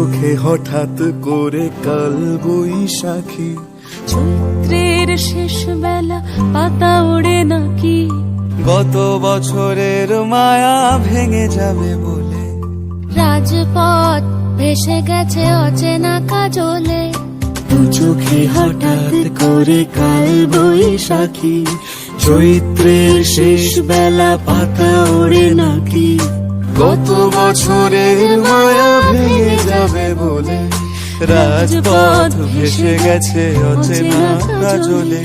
চোখে হঠাৎ করে কাল বৈশাখী, চৈত্রের শেষ বেলা পাতা ওড়ে নাকি, গত বছরের মায়া ভেঙে যাবে বলে, রাজপথ ভেসে গেছে অচেনা কাজলে, দু চোখে হঠাৎ করে কাল বৈশাখী, চৈত্রের শেষ বেলা পাতা ওড়ে নাকি, গত বছরের মায়া ভেঙে যাবে বলে, রাজপথ ভেসে গেছে অচেনা কাজলে।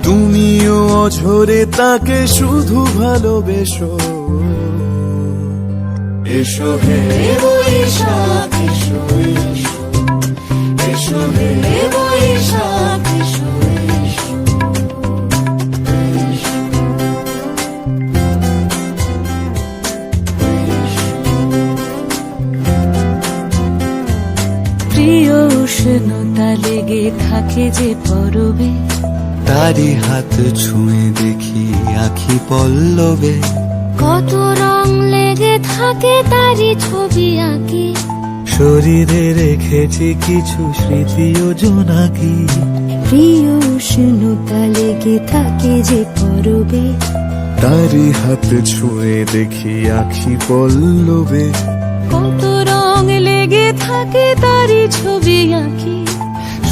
তুমিও অঝরে তাকে শুধু ভালোবেসো, এসো হে বৈশাখ এসো, এসো হে বৈশাখ এসো। প্রিয় উষ্ণতা লেগে থাকে যে পরবে, তারি হাত ছুঁয়ে দেখি আখি পল্লবে, কত রং লেগে থাকে তারই ছবি আঁকি, শরীরে রেখেছি কিছু স্মৃতি ও জোনাকি। প্রিয় উষ্ণতা লেগে থাকে যে পরবে, তারি হাত ছুঁয়ে দেখি আখি পল্লবে, কত রং লেগে থাকে তারই ছবি আঁকি,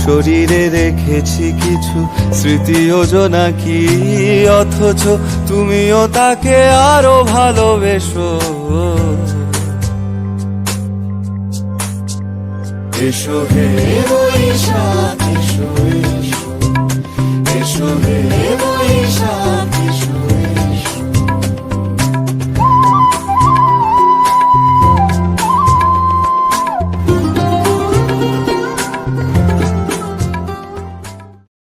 শরীরে রেখেছি কিছু স্মৃতি ও জোনাকি। অথচ তুমিও তাকে আরো ভালোবেসো, এসো হে বৈশাখ এসো, এসো।